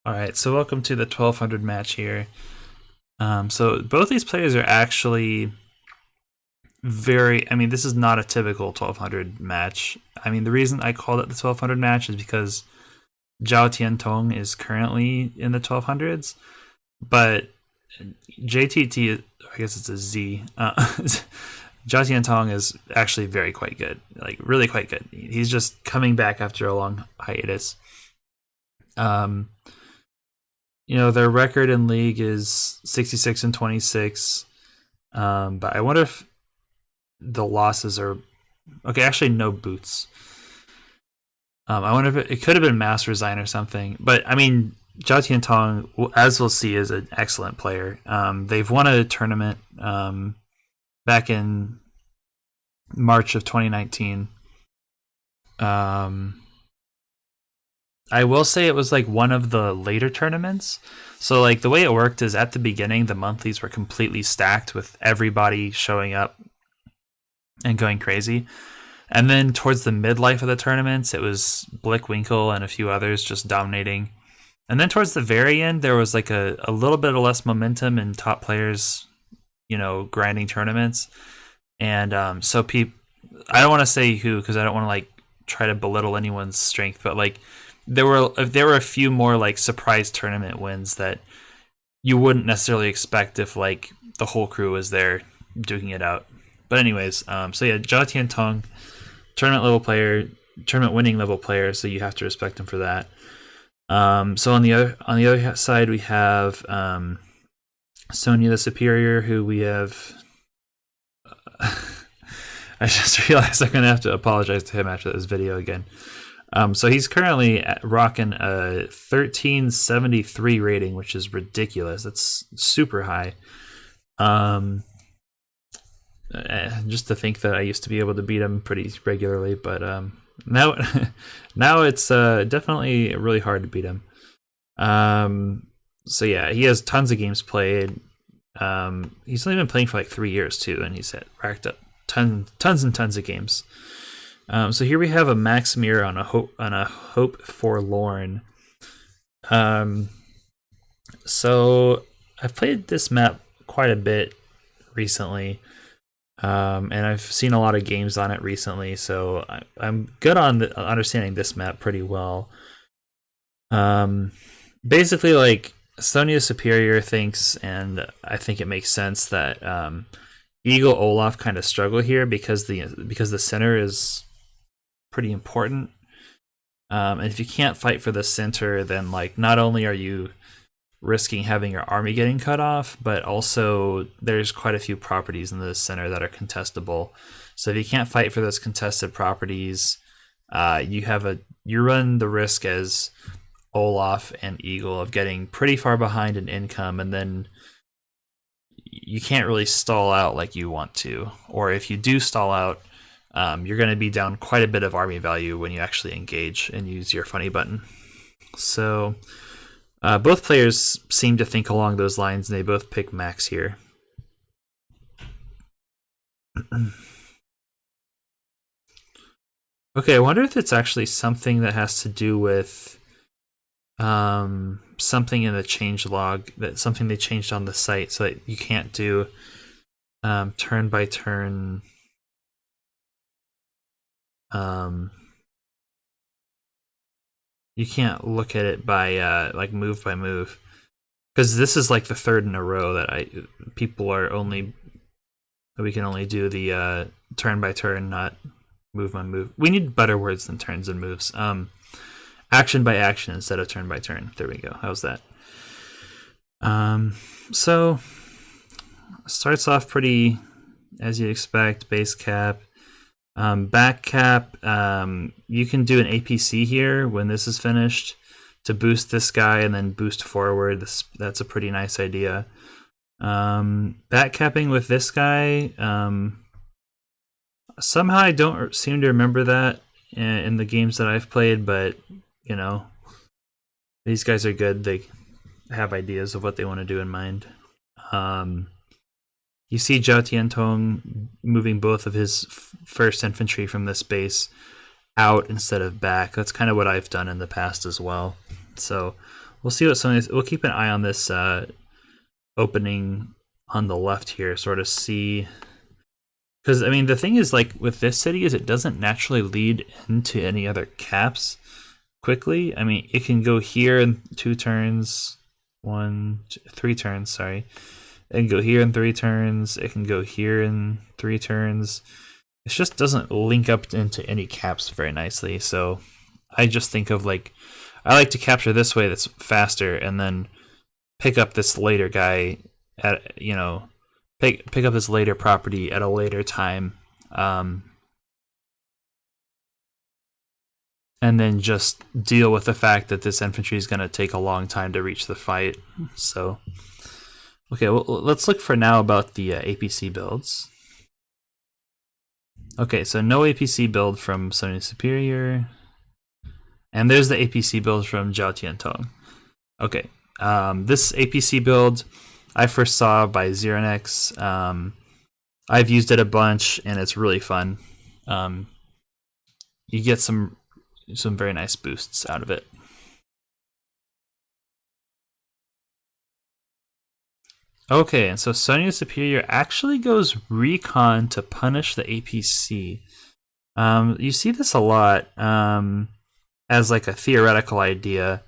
All right, so welcome to the 1200 match here. So both these players are actually this is not a typical 1200 match. I mean, the reason I called it the 1200 match is because Zhao Tiantong is currently in the 1200s, but JTT, I guess it's a Z. Zhao Tiantong is actually quite good, like really quite good. He's just coming back after a long hiatus. Their record in league is 66-26. But I wonder if the losses are okay. Actually, no boots. I wonder if it could have been Mass Resign or something. But I mean, Zhao Tiantong, as we'll see, is an excellent player. They've won a tournament back in March of 2019. I will say it was like one of the later tournaments. So like the way it worked is at the beginning, the monthlies were completely stacked with everybody showing up and going crazy. And then towards the midlife of the tournaments, it was Blickwinkle and a few others just dominating. And then towards the very end, there was like a little bit of less momentum in top players, grinding tournaments. And so I don't want to say who, because I don't want to like try to belittle anyone's strength, but like there were a few more like surprise tournament wins that you wouldn't necessarily expect if like the whole crew was there duking it out. But anyways, so yeah, Zhao Tiantong, tournament winning level player, so you have to respect him for that. So on the other side, we have Sonya the Superior, who we have. I just realized I'm gonna have to apologize to him after this video again. So he's currently rocking a 1373 rating, which is ridiculous. That's super high. Just to think that I used to be able to beat him pretty regularly, but now it's definitely really hard to beat him. So yeah, he has tons of games played. He's only been playing for like 3 years too, and he's racked up tons and tons of games. So here we have a Max Mirror on a Hope Forlorn. So I've played this map quite a bit recently, and I've seen a lot of games on it recently. So I'm good on understanding this map pretty well. Basically, like Sonya Superior thinks, and I think it makes sense that Eagle Olaf kind of struggle here because the center is pretty important. And if you can't fight for the center, then like not only are you risking having your army getting cut off, but also there's quite a few properties in the center that are contestable. So if you can't fight for those contested properties, you run the risk as Olaf and Eagle of getting pretty far behind in income, and then you can't really stall out like you want to. Or if you do stall out, you're going to be down quite a bit of army value when you actually engage and use your funny button. So both players seem to think along those lines, and they both pick Max here. Okay, I wonder if it's actually something that has to do with something in the change log, something they changed on the site so that you can't do turn by turn. You can't look at it by like move by move, because this is like the third in a row that we can only do the turn by turn, not move by move. We need better words than turns and moves. Action by action instead of turn by turn. There we go. How's that? So starts off pretty as you'd expect. Base cap. Back cap, you can do an APC here when this is finished to boost this guy and then boost forward. That's a pretty nice idea. Back capping with this guy, somehow I don't seem to remember that in the games that I've played, but these guys are good. They have ideas of what they want to do in mind. You see Zhao Tiantong moving both of his first infantry from this base out instead of back. That's kind of what I've done in the past as well. So we'll see what some of these. We'll keep an eye on this opening on the left here, sort of see. Because I mean, the thing is, like with this city, is it doesn't naturally lead into any other caps quickly. I mean, it can go here in 2 turns, 3 turns. Sorry, it can go here in 3 turns. It can go here in 3 turns. It just doesn't link up into any caps very nicely. So I just think of like, I like to capture this way that's faster, and then pick up this later guy at pick up this later property at a later time, and then just deal with the fact that this infantry is going to take a long time to reach the fight. So, okay, well, let's look for now about the APC builds. Okay, so no APC build from Sunny Superior, and there's the APC build from Jiao Tiantong. Okay, this APC build I first saw by Zeronex. I've used it a bunch, and it's really fun. You get some very nice boosts out of it. Okay, and so Sonya Superior actually goes Recon to punish the APC. You see this a lot as like a theoretical idea.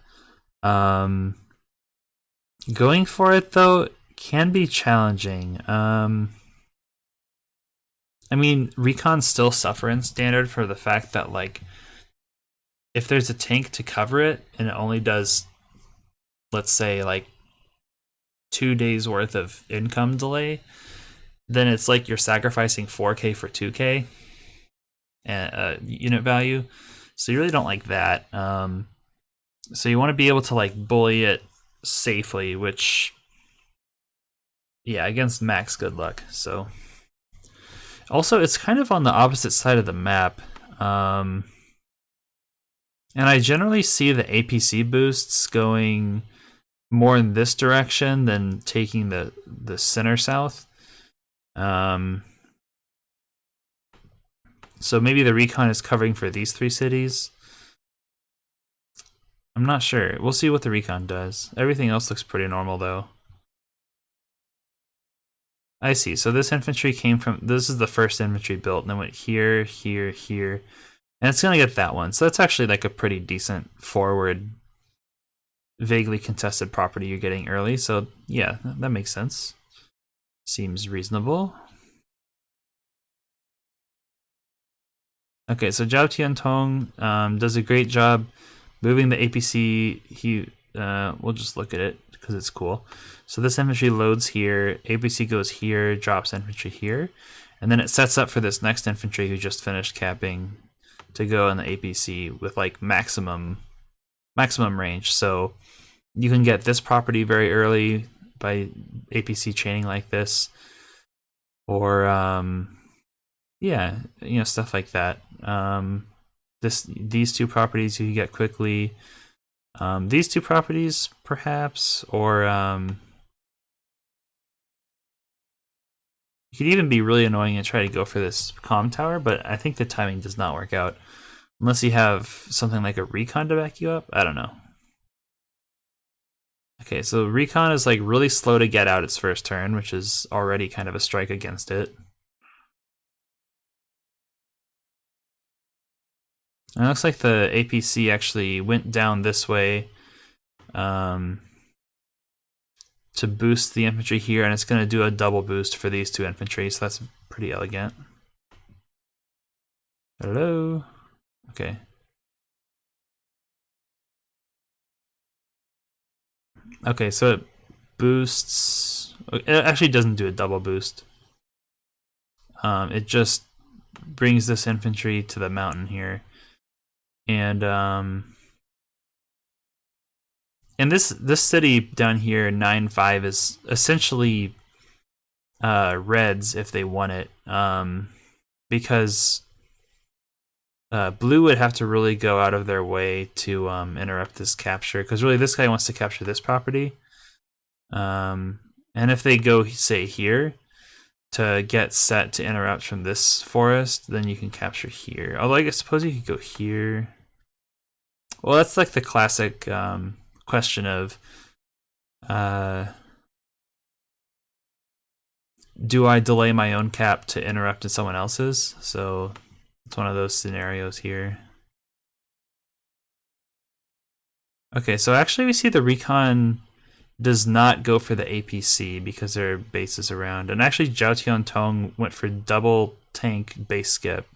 Going for it, though, can be challenging. I mean, Recon's still suffer in Standard for the fact that, like, if there's a tank to cover it and it only does, let's say, like 2 days worth of income delay, then it's like you're sacrificing 4k for 2k unit value. So you really don't like that. So you want to be able to like bully it safely, which, yeah, against max good luck. So also it's kind of on the opposite side of the map. And I generally see the APC boosts going more in this direction than taking the center south. So maybe the Recon is covering for these 3 cities. I'm not sure. We'll see what the Recon does. Everything else looks pretty normal, though. I see. So this infantry came from... This is the first infantry built, and then went here, here, here. And it's going to get that one. So that's actually like a pretty decent forward, vaguely contested property you're getting early. So yeah, that makes sense. Seems reasonable. Okay, so Jiao Tiantong does a great job moving the APC. We'll just look at it because it's cool. So this infantry loads here, APC goes here, drops infantry here, and then it sets up for this next infantry who just finished capping to go in the APC with like maximum range. So you can get this property very early by APC chaining like this, or yeah, stuff like that. These 2 properties you can get quickly. These 2 properties perhaps, or you could even be really annoying and try to go for this comm tower, but I think the timing does not work out unless you have something like a Recon to back you up. I don't know. Okay, so Recon is like really slow to get out its first turn, which is already kind of a strike against it. And it looks like the APC actually went down this way to boost the infantry here, and it's going to do a double boost for these 2 infantry, so that's pretty elegant. Hello? Okay. Okay, so it boosts... It actually doesn't do a double boost. It just brings this infantry to the mountain here. And this city down here, 9-5, is essentially Reds if they won it, because Blue would have to really go out of their way to interrupt this capture, because really this guy wants to capture this property, and if they go, say, here to get set to interrupt from this forest, then you can capture here. Although I suppose you could go here. Well, that's like the classic question of do I delay my own cap to interrupt in someone else's? So it's one of those scenarios here. Okay, so actually we see the recon does not go for the APC because their base is around. And actually Zhao Tiantong went for double tank base skip,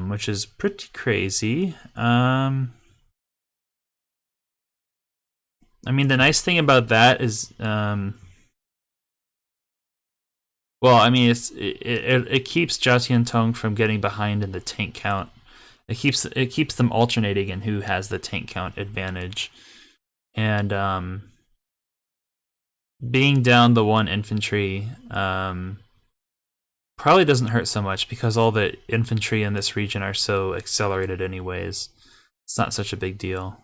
which is pretty crazy. I mean, the nice thing about that is, well, I mean, it keeps Zhao Tiantong from getting behind in the tank count. It keeps them alternating in who has the tank count advantage, and being down the one infantry probably doesn't hurt so much because all the infantry in this region are so accelerated anyways. It's not such a big deal.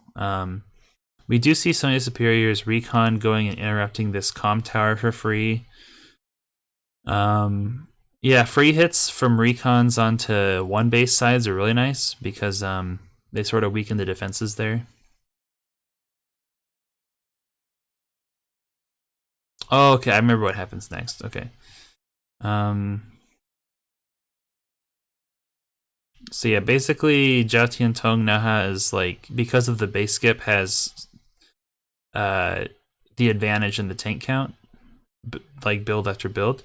We do see Sonia Superior's recon going and interrupting this comm tower for free. Yeah, free hits from recons onto one base sides are really nice because they sort of weaken the defenses there. Oh, okay, I remember what happens next. Okay. So yeah, basically Zhao Tiantong now has, like, because of the base skip, has the advantage in the tank count, like build after build.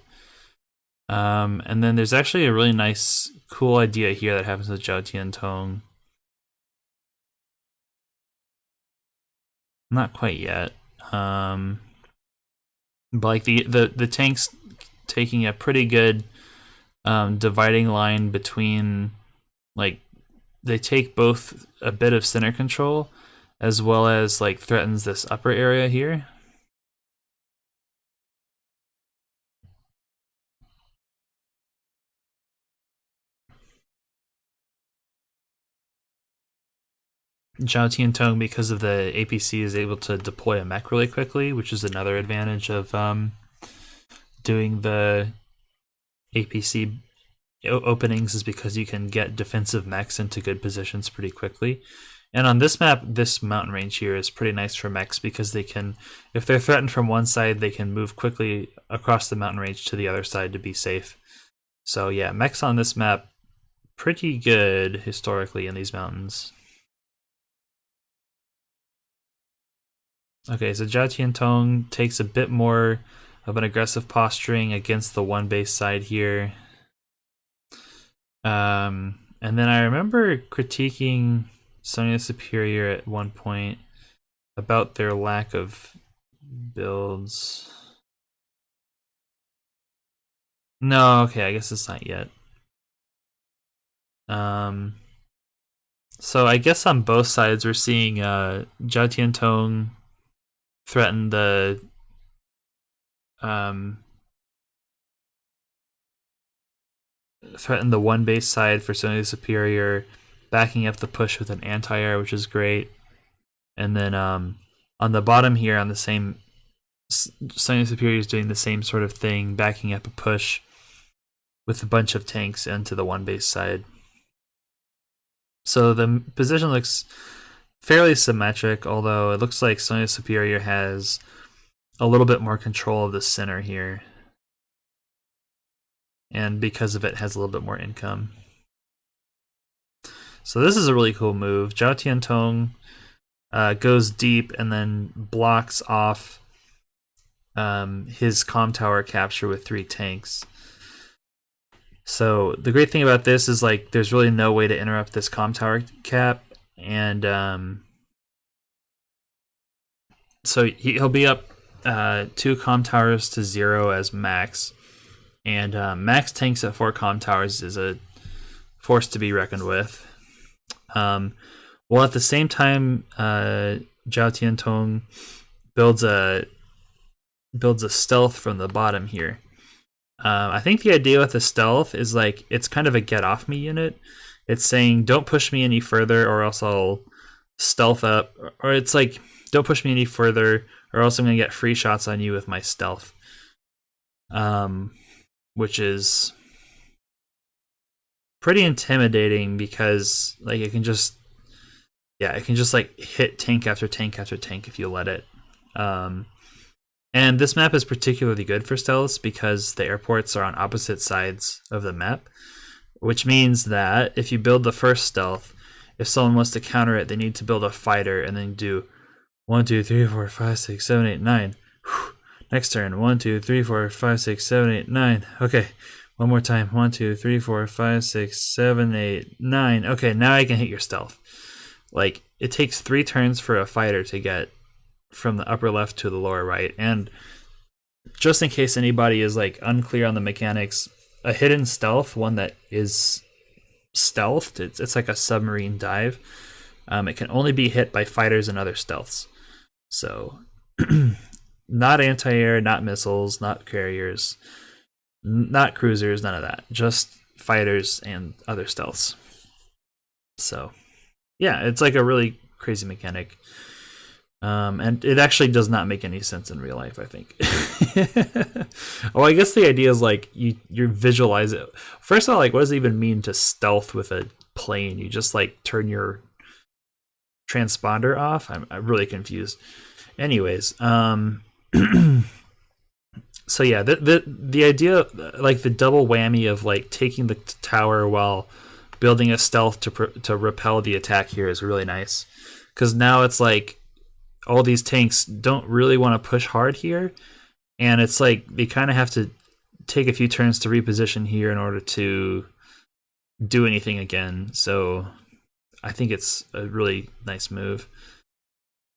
And then there's actually a really nice, cool idea here that happens with Zhao Tiantong. Not quite yet. But like the tanks taking a pretty good dividing line between, like, they take both a bit of center control as well as like threatens this upper area here. Zhao Tiantong, because of the APC, is able to deploy a mech really quickly, which is another advantage of doing the APC openings, is because you can get defensive mechs into good positions pretty quickly. And on this map, this mountain range here is pretty nice for mechs because they can, if they're threatened from one side, they can move quickly across the mountain range to the other side to be safe. So yeah, mechs on this map, pretty good historically in these mountains. Okay, so Zhao Tiantong takes a bit more of an aggressive posturing against the one base side here. And then I remember critiquing Sonia Superior at one point about their lack of builds. No, okay, I guess it's not yet. So I guess on both sides we're seeing Zhao Tiantong threaten the one base side for Sonia Superior, backing up the push with an anti-air, which is great. And then on the bottom here, on the same, Sonia Superior is doing the same sort of thing, backing up a push with a bunch of tanks into the one base side. So the position looks fairly symmetric, although it looks like Sonia Superior has a little bit more control of the center here, and because of it has a little bit more income. So this is a really cool move. Zhao Tiantong goes deep and then blocks off his comm tower capture with 3 tanks. So the great thing about this is, like, there's really no way to interrupt this comm tower cap, and so he'll be up 2 comm towers to 0 as max, and max tanks at 4 comm towers is a force to be reckoned with. While at the same time, Zhao Tiantong builds a stealth from the bottom here. I think the idea with the stealth is, like, it's kind of a get off me unit. It's saying, don't push me any further or else I'll stealth up. Or it's like, don't push me any further or else I'm going to get free shots on you with my stealth. Which is pretty intimidating because, like, it can just yeah, it can just like hit tank after tank after tank if you let it. Um, and this map is particularly good for stealths because the airports are on opposite sides of the map, which means that if you build the first stealth, if someone wants to counter it, they need to build a fighter and then do 1, 2, 3, 4, 5, 6, 7, 8, 9. Whew. Next turn, 1, 2, 3, 4, 5, 6, 7, 8, 9. Okay, one more time. 1, 2, 3, 4, 5, 6, 7, 8, 9. Okay, now I can hit your stealth. Like, it takes 3 turns for a fighter to get from the upper left to the lower right. And just in case anybody is like unclear on the mechanics, a hidden stealth, one that is stealthed, it's like a submarine dive. It can only be hit by fighters and other stealths. So, not anti-air, not missiles, not carriers, not cruisers, none of that. Just fighters and other stealths. So, yeah, it's like a really crazy mechanic. And it actually does not make any sense in real life, I think. Well, I guess the idea is like you visualize it. First of all, like, what does it even mean to stealth with a plane? You just like turn your transponder off? I'm really confused. Anyways, so yeah, the idea, like the double whammy of like taking the tower while building a stealth to repel the attack here is really nice, because now it's like all these tanks don't really want to push hard here, and it's like they kind of have to take a few turns to reposition here in order to do anything again. So I think it's a really nice move.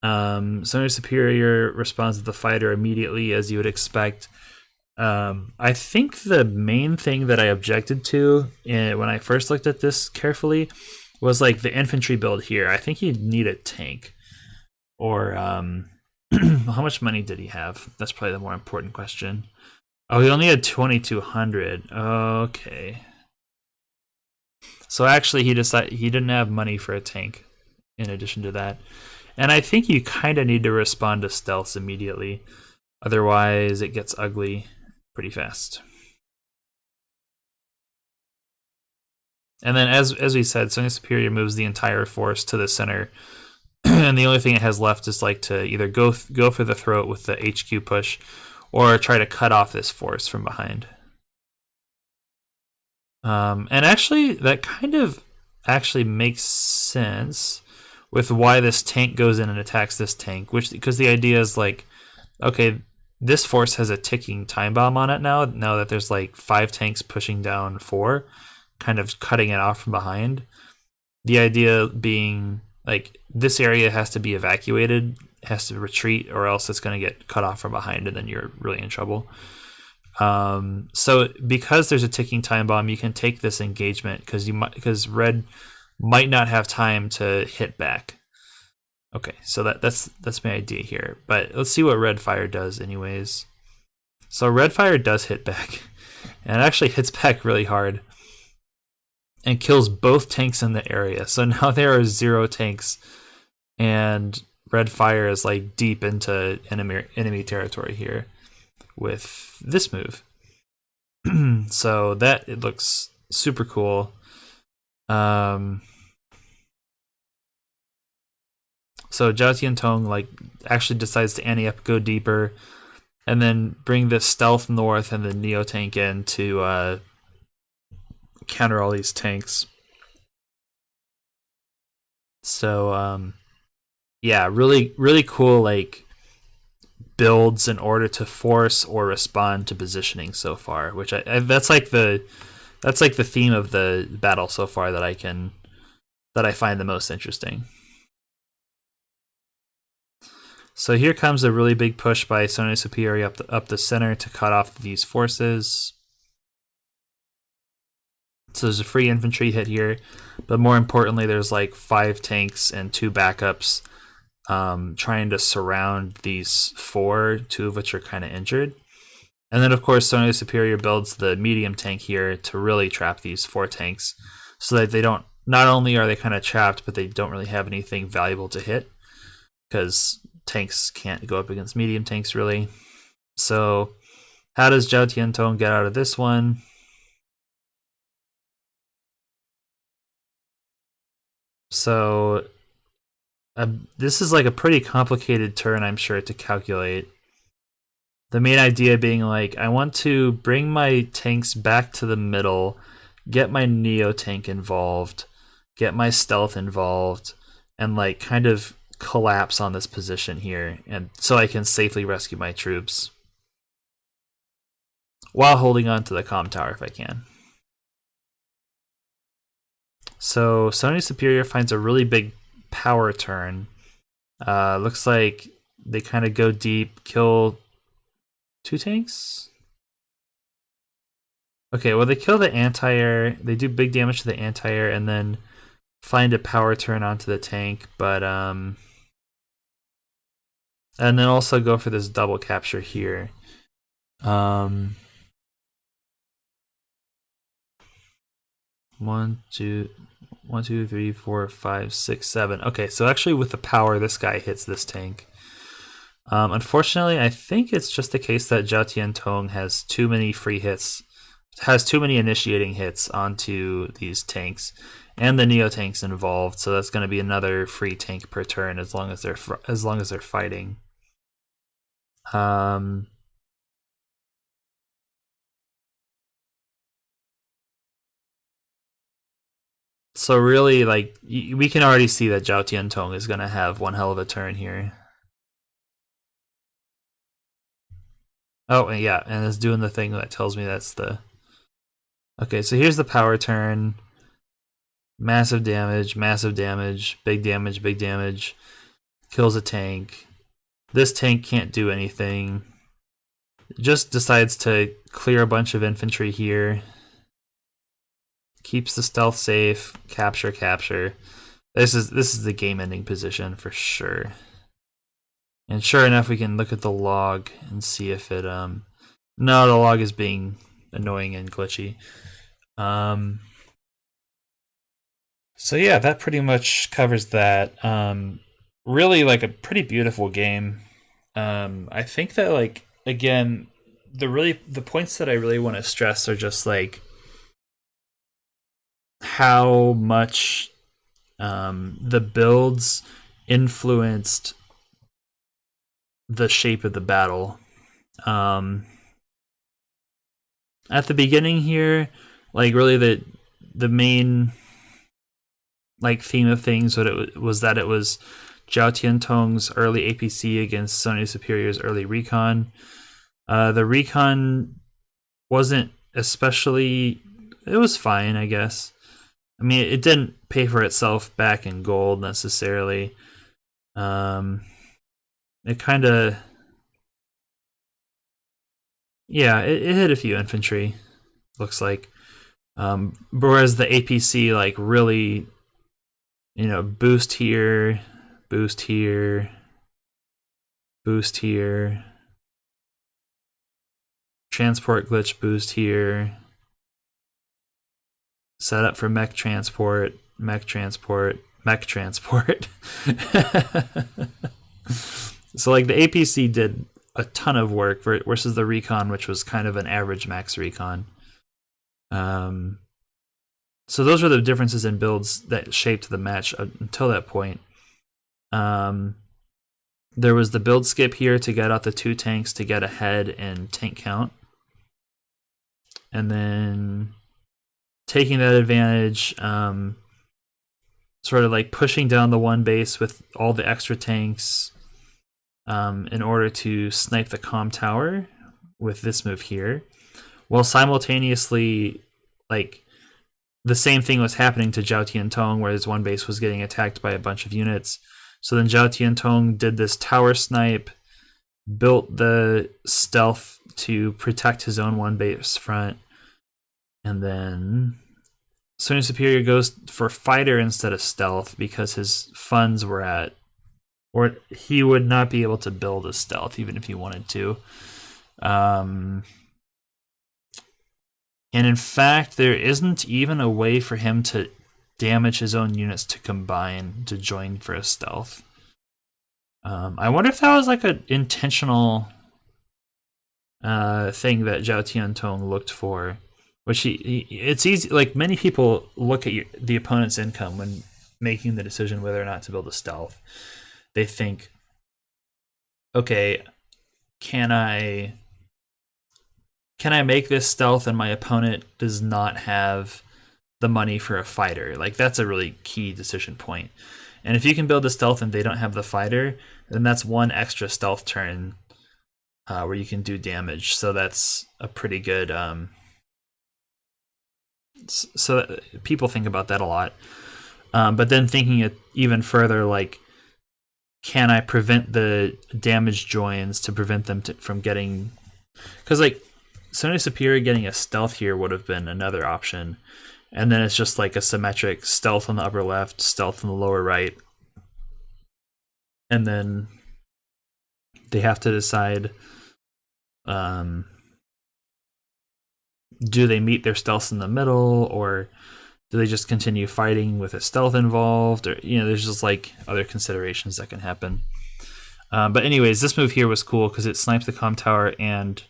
Sonar Superior responds to the fighter immediately, as you would expect. I think the main thing that I objected to when I first looked at this carefully was like the infantry build here. I think you need a tank. Or how much money did he have? That's probably the more important question. Oh, he only had 2,200. Okay. So actually, he decided he didn't have money for a tank. In addition to that, and I think you kind of need to respond to stealths immediately, otherwise it gets ugly pretty fast. And then, as we said, Sonia Superior moves the entire force to the center. And the only thing it has left is like to either go for the throat with the HQ push, or try to cut off this force from behind. And actually, that kind of actually makes sense with why this tank goes in and attacks this tank, because the idea is like, okay, this force has a ticking time bomb on it now that there's like 5 tanks pushing down 4, kind of cutting it off from behind. The idea being like this area has to be evacuated, has to retreat, or else it's going to get cut off from behind, and then you're really in trouble. So because there's a ticking time bomb, you can take this engagement because red might not have time to hit back. Okay, so that's my idea here. But let's see what red fire does anyways. So red fire does hit back, and it actually hits back really hard and kills both tanks in the area. So now there are 0 tanks, and red fire is like deep into enemy territory here with this move. So that it looks super cool. So Zhao Tiantong like actually decides to ante-up, go deeper, and then bring the stealth north and the Neo tank in to counter all these tanks. So yeah, really really cool like builds in order to force or respond to positioning so far, which that's like the theme of the battle so far that I find the most interesting. So here comes a really big push by Sonia Superior up the center to cut off these forces. So there's a free infantry hit here, but more importantly, there's like 5 tanks and 2 backups trying to surround these 4, 2 of which are kind of injured. And then, of course, Sonia Superior builds the medium tank here to really trap these 4 tanks so that they don't, not only are they kind of trapped, but they don't really have anything valuable to hit because tanks can't go up against medium tanks, really. So how does Zhao Tiantong get out of this one? So this is like a pretty complicated turn, I'm sure, to calculate. The main idea being like, I want to bring my tanks back to the middle, get my Neo tank involved, get my stealth involved, and like kind of collapse on this position here, and so I can safely rescue my troops while holding on to the comm tower if I can. So Sony Superior finds a really big power turn. Looks like they kind of go deep, kill 2 tanks. Okay, well they kill the anti-air, they do big damage to the anti-air, and then find a power turn onto the tank, but and then also go for this double capture here. 1, 2, 1, 2, 3, 4, 5, 6, 7. Okay, so actually with the power, this guy hits this tank. Unfortunately, I think it's just the case that Zhao Tiantong has too many free hits, has too many initiating hits onto these tanks, and the Neo tanks involved. So that's going to be another free tank per turn as long as they're fighting. So really, like we can already see that Zhao Tiantong is going to have one hell of a turn here. Oh, yeah, and it's doing the thing that tells me that's the... Okay, so here's the power turn. Massive damage, big damage, big damage. Kills a tank. This tank can't do anything. Just decides to clear a bunch of infantry here. Keeps the stealth safe. Capture, capture. This is the game-ending position for sure. And sure enough, we can look at the log and see if it... No, the log is being annoying and glitchy. So yeah, that pretty much covers that. Really, like a pretty beautiful game. I think that, like, again, the points that I really want to stress are just like how much the builds influenced the shape of the battle. At the beginning here, like really the main like theme of things was that it was Zhao Tiantong's early APC against Sony Superior's early recon. The recon wasn't especially... It was fine, I guess. I mean, it didn't pay for itself back in gold necessarily. It kind of... Yeah, it hit a few infantry, looks like. Whereas the APC, like, really, you know, boost here, boost here, boost here, transport glitch boost here, set up for mech transport, mech transport, mech transport. So like the APC did a ton of work versus the recon, which was kind of an average max recon. So those were the differences in builds that shaped the match until that point. There was the build skip here to get out the 2 tanks to get ahead in tank count. And then taking that advantage, sort of like pushing down the 1 base with all the extra tanks in order to snipe the comm tower with this move here, while simultaneously, like, the same thing was happening to Zhao Tiantong, where his 1 base was getting attacked by a bunch of units. So then Zhao Tiantong did this tower snipe, built the stealth to protect his own 1 base front, and then Sony Superior goes for fighter instead of stealth because his funds were at... Or he would not be able to build a stealth even if he wanted to. And in fact, there isn't even a way for him to damage his own units to combine to join for a stealth. I wonder if that was like an intentional thing that Zhao Tiantong looked for. Which it's easy, like many people look at the opponent's income when making the decision whether or not to build a stealth. They think, okay, can I make this stealth and my opponent does not have the money for a fighter? Like, that's a really key decision point. And if you can build a stealth and they don't have the fighter, then that's one extra stealth turn where you can do damage. So that's a pretty good. So people think about that a lot. But then thinking it even further, like, can I prevent the damage joins to prevent them from getting? Because like Sonya Superior getting a stealth here would have been another option, and then it's just like a symmetric stealth on the upper left, stealth on the lower right, and then they have to decide, do they meet their stealths in the middle, or do they just continue fighting with a stealth involved? Or, there's just like other considerations that can happen. But anyways, this move here was cool because it sniped the comm tower and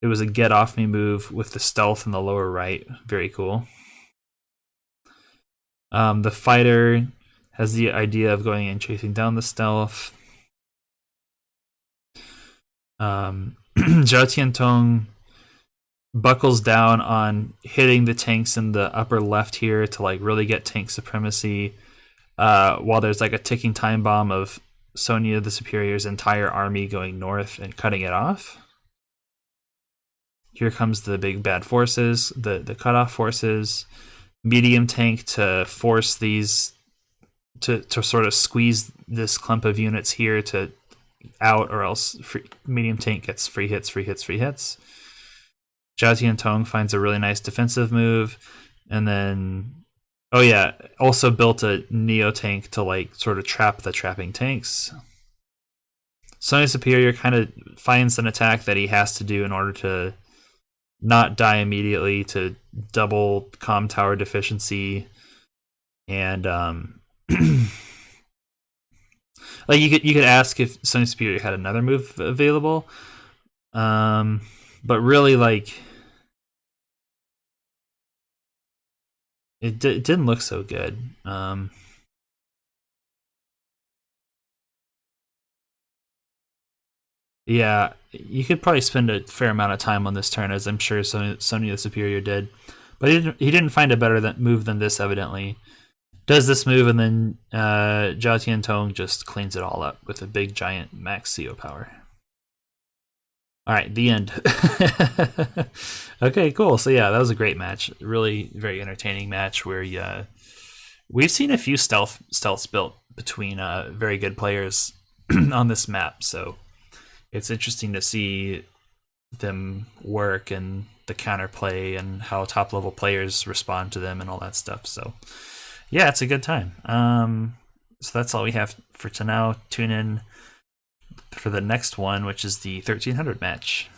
it was a get off me move with the stealth in the lower right. Very cool. The fighter has the idea of going and chasing down the stealth. Zhao Tiantong buckles down on hitting the tanks in the upper left here to like really get tank supremacy, while there's like a ticking time bomb of Sonya the Superior's entire army going north and cutting it off. Here comes the big bad forces, the cutoff forces, medium tank to force these to sort of squeeze this clump of units here to out, or else medium tank gets free hits. Zhao Tiantong finds a really nice defensive move, and then also built a neo tank to like sort of trap the trapping tanks. Sonya Superior kind of finds an attack that he has to do in order to not die immediately, to double comm tower deficiency, and like you could ask if Sonya Superior had another move available, but really like it didn't look so good. Yeah, you could probably spend a fair amount of time on this turn, as I'm sure Sonya the Superior did. But he didn't find a better move than this, evidently. Does this move, and then Zhao Tiantong just cleans it all up with a big, giant max CO power. Alright, the end. Okay, cool. So yeah, that was a great match. Really very entertaining match where we've seen a few stealths built between very good players on this map, so it's interesting to see them work and the counterplay and how top level players respond to them and all that stuff. So yeah, it's a good time. So that's all we have for now. Tune in for the next one, which is the 1300 match.